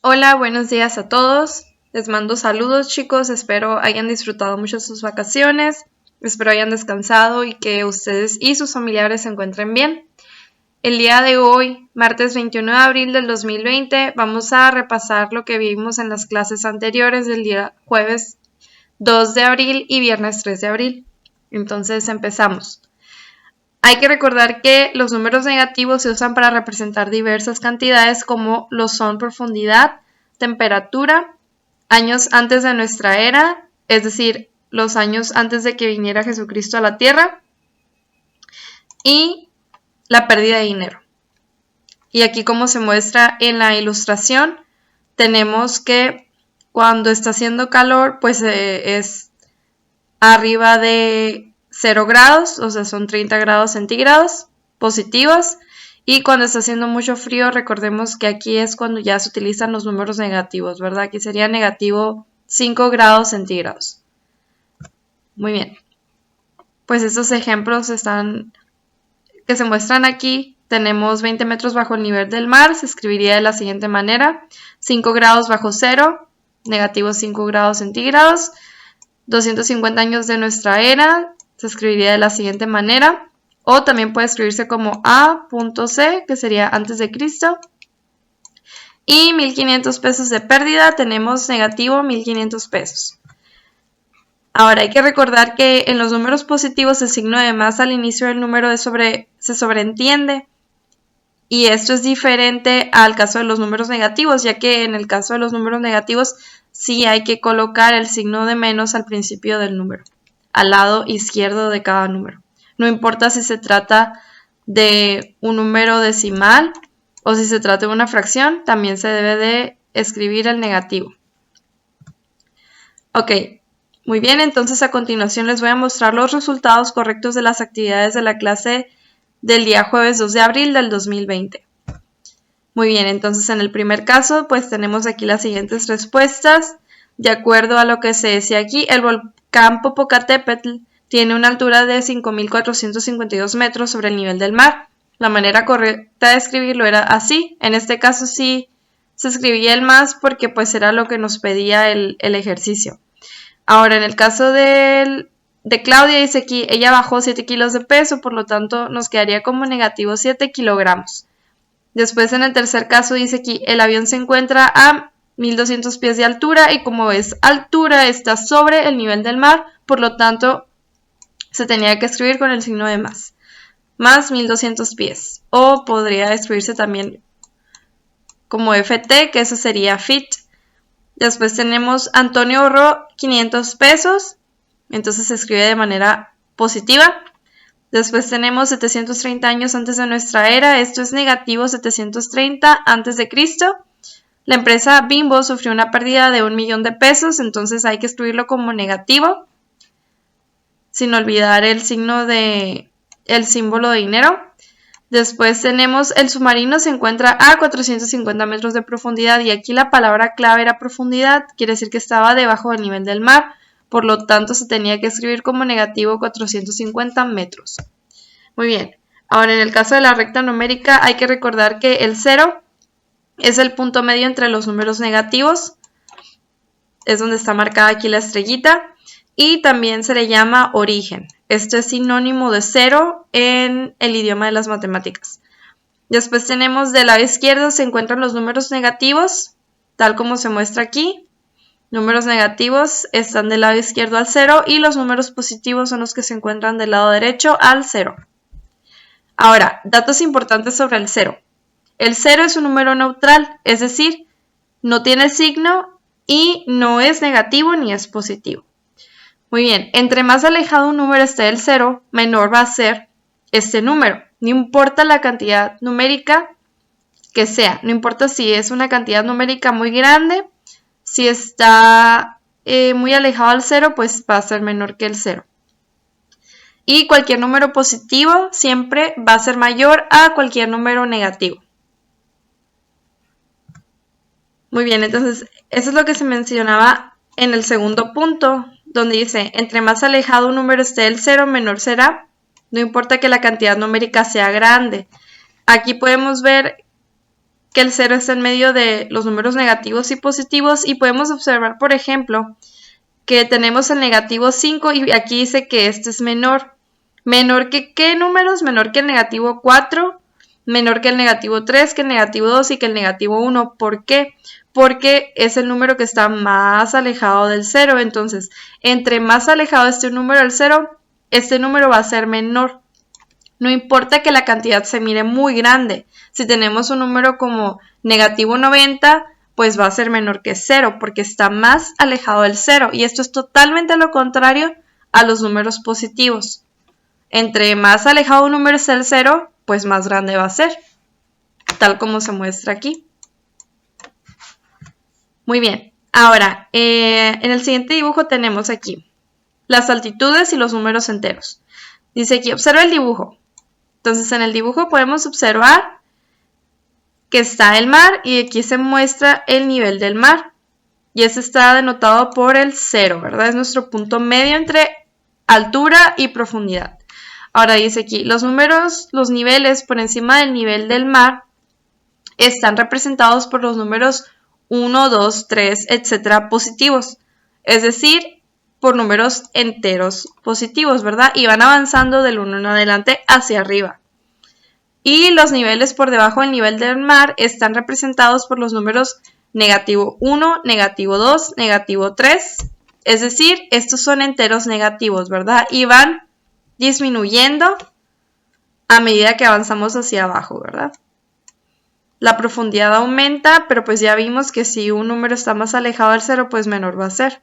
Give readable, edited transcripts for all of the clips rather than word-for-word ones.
Hola, buenos días a todos. Les mando saludos, chicos. Espero hayan disfrutado mucho sus vacaciones. Espero hayan descansado y que ustedes y sus familiares se encuentren bien. El día de hoy, martes 21 de abril del 2020, vamos a repasar lo que vimos en las clases anteriores del día jueves 2 de abril y viernes 3 de abril. Entonces empezamos. Hay que recordar que los números negativos se usan para representar diversas cantidades como lo son profundidad, temperatura, años antes de nuestra era, es decir, los años antes de que viniera Jesucristo a la tierra, y la pérdida de dinero. Y aquí, como se muestra en la ilustración, tenemos que cuando está haciendo calor, pues es arriba de 0 grados, o sea, son 30 grados centígrados positivos. Y cuando está haciendo mucho frío, recordemos que aquí es cuando ya se utilizan los números negativos, ¿verdad? Aquí sería negativo 5 grados centígrados. Muy bien. Pues estos ejemplos que se muestran aquí. Tenemos 20 metros bajo el nivel del mar, se escribiría de la siguiente manera: 5 grados bajo cero, negativo 5 grados centígrados. 250 años de nuestra era, se escribiría de la siguiente manera, o también puede escribirse como A.C, que sería antes de Cristo. Y 1500 pesos de pérdida, tenemos negativo 1500 pesos. Ahora hay que recordar que en los números positivos el signo de más al inicio del número se sobreentiende. Y esto es diferente al caso de los números negativos, ya que en el caso de los números negativos sí hay que colocar el signo de menos al principio del número, al lado izquierdo de cada número. No importa si se trata de un número decimal o si se trata de una fracción, también se debe de escribir el negativo. Ok, muy bien, entonces a continuación les voy a mostrar los resultados correctos de las actividades de la clase del día jueves 2 de abril del 2020. Muy bien, entonces en el primer caso, pues tenemos aquí las siguientes respuestas. De acuerdo a lo que se decía aquí, el volcán Popocatépetl tiene una altura de 5.452 metros sobre el nivel del mar. La manera correcta de escribirlo era así. En este caso sí se escribía el más porque pues era lo que nos pedía el ejercicio. Ahora, en el caso de Claudia, dice aquí, ella bajó 7 kilos de peso, por lo tanto nos quedaría como negativo 7 kilogramos. Después, en el tercer caso, dice aquí, el avión se encuentra a 1200 pies de altura y como es altura, está sobre el nivel del mar, por lo tanto, se tenía que escribir con el signo de más 1200 pies. O podría escribirse también como FT, que eso sería fit. Después tenemos Antonio ahorró 500 pesos, entonces se escribe de manera positiva. Después tenemos 730 años antes de nuestra era, esto es negativo 730 antes de Cristo. La empresa Bimbo sufrió una pérdida de 1 millón de pesos, entonces hay que escribirlo como negativo, sin olvidar el símbolo de dinero. Después tenemos el submarino se encuentra a 450 metros de profundidad y aquí la palabra clave era profundidad, quiere decir que estaba debajo del nivel del mar, por lo tanto se tenía que escribir como negativo 450 metros. Muy bien, ahora en el caso de la recta numérica hay que recordar que el 0 es el punto medio entre los números negativos, es donde está marcada aquí la estrellita, y también se le llama origen. Esto es sinónimo de 0 en el idioma de las matemáticas. Después tenemos del lado izquierdo se encuentran los números negativos, tal como se muestra aquí. Números negativos están del lado izquierdo al 0 y los números positivos son los que se encuentran del lado derecho al 0. Ahora, datos importantes sobre el 0. El 0 es un número neutral, es decir, no tiene signo y no es negativo ni es positivo. Muy bien, entre más alejado un número esté del 0, menor va a ser este número. No importa la cantidad numérica que sea, no importa si es una cantidad numérica muy grande, si está muy alejado al 0, pues va a ser menor que el 0. Y cualquier número positivo siempre va a ser mayor a cualquier número negativo. Muy bien, entonces eso es lo que se mencionaba en el segundo punto, donde dice, entre más alejado un número esté del 0, menor será, no importa que la cantidad numérica sea grande. Aquí podemos ver que el 0 está en medio de los números negativos y positivos y podemos observar, por ejemplo, que tenemos el negativo 5 y aquí dice que este es menor. ¿Menor que qué números? Menor que el negativo 4, menor que el negativo 3, que el negativo 2 y que el negativo 1. ¿Por qué? Porque es el número que está más alejado del 0. Entonces, entre más alejado esté un número del 0, este número va a ser menor. No importa que la cantidad se mire muy grande. Si tenemos un número como negativo 90, pues va a ser menor que 0 porque está más alejado del 0. Y esto es totalmente lo contrario a los números positivos. Entre más alejado un número esté del 0, pues más grande va a ser, tal como se muestra aquí. Muy bien, ahora en el siguiente dibujo tenemos aquí las altitudes y los números enteros. Dice aquí, observa el dibujo. Entonces en el dibujo podemos observar que está el mar y aquí se muestra el nivel del mar. Y este está denotado por el 0, ¿verdad? Es nuestro punto medio entre altura y profundidad. Ahora dice aquí, los niveles por encima del nivel del mar están representados por los números 1, 2, 3, etcétera, positivos. Es decir, por números enteros positivos, ¿verdad? Y van avanzando del 1 en adelante hacia arriba. Y los niveles por debajo del nivel del mar están representados por los números negativo 1, negativo 2, negativo 3. Es decir, estos son enteros negativos, ¿verdad? Y van disminuyendo a medida que avanzamos hacia abajo, ¿verdad? La profundidad aumenta, pero pues ya vimos que si un número está más alejado del 0, pues menor va a ser.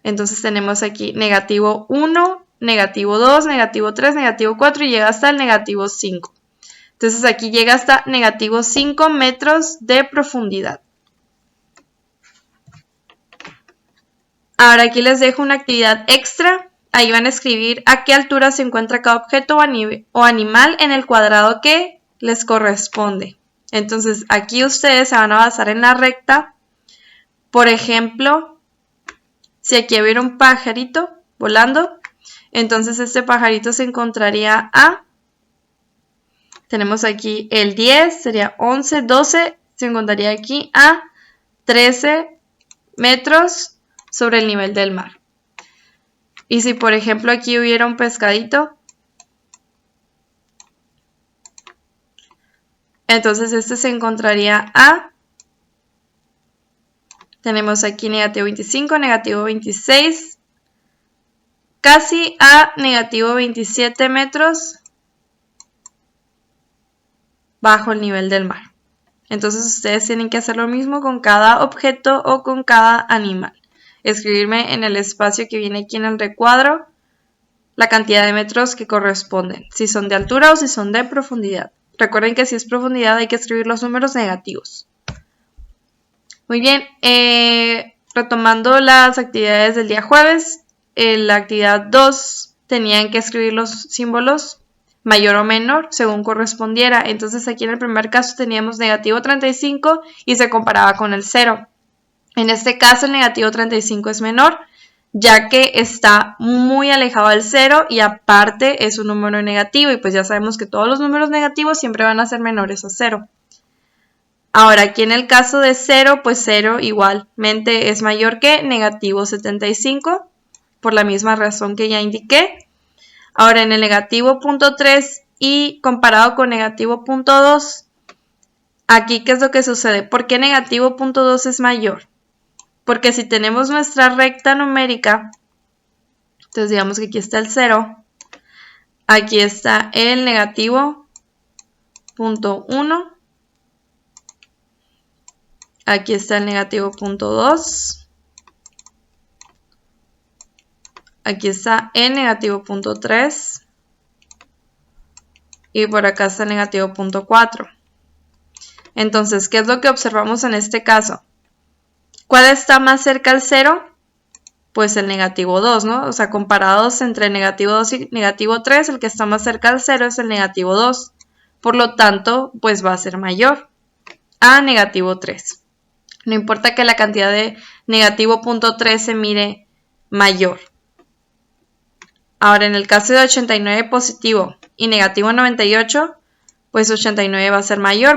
Entonces tenemos aquí negativo 1, negativo 2, negativo 3, negativo 4 y llega hasta el negativo 5. Entonces aquí llega hasta negativo 5 metros de profundidad. Ahora aquí les dejo una actividad extra. Ahí van a escribir a qué altura se encuentra cada objeto o animal en el cuadrado que les corresponde. Entonces aquí ustedes se van a basar en la recta. Por ejemplo, si aquí hubiera un pajarito volando, entonces este pajarito se encontraría tenemos aquí el 10, sería 11, 12, se encontraría aquí a 13 metros sobre el nivel del mar. Y si por ejemplo aquí hubiera un pescadito, entonces este se encontraría tenemos aquí negativo 25, negativo 26, casi a negativo 27 metros bajo el nivel del mar. Entonces ustedes tienen que hacer lo mismo con cada objeto o con cada animal. Escribirme en el espacio que viene aquí en el recuadro la cantidad de metros que corresponden, si son de altura o si son de profundidad. Recuerden que si es profundidad hay que escribir los números negativos. Muy bien, retomando las actividades del día jueves, en la actividad 2 tenían que escribir los símbolos mayor o menor según correspondiera. Entonces aquí en el primer caso teníamos negativo 35 y se comparaba con el 0. En este caso el negativo 35 es menor, ya que está muy alejado del 0 y aparte es un número negativo y pues ya sabemos que todos los números negativos siempre van a ser menores a 0. Ahora, aquí en el caso de 0, pues 0 igualmente es mayor que negativo 75, por la misma razón que ya indiqué. Ahora, en el negativo 0.3 y comparado con negativo 0.2, aquí, ¿qué es lo que sucede? ¿Por qué negativo 0.2 es mayor? Porque si tenemos nuestra recta numérica, entonces digamos que aquí está el 0, aquí está el negativo 0.1, aquí está el negativo 0.2. Aquí está el negativo 0.3. Y por acá está el negativo 0.4. Entonces, ¿qué es lo que observamos en este caso? ¿Cuál está más cerca al 0? Pues el negativo 2, ¿no? O sea, comparados entre negativo 2 y negativo 3, el que está más cerca al 0 es el negativo 2. Por lo tanto, pues va a ser mayor a negativo 3. No importa que la cantidad de negativo 0.3 se mire mayor. Ahora, en el caso de 89 positivo y negativo 98, pues 89 va a ser mayor.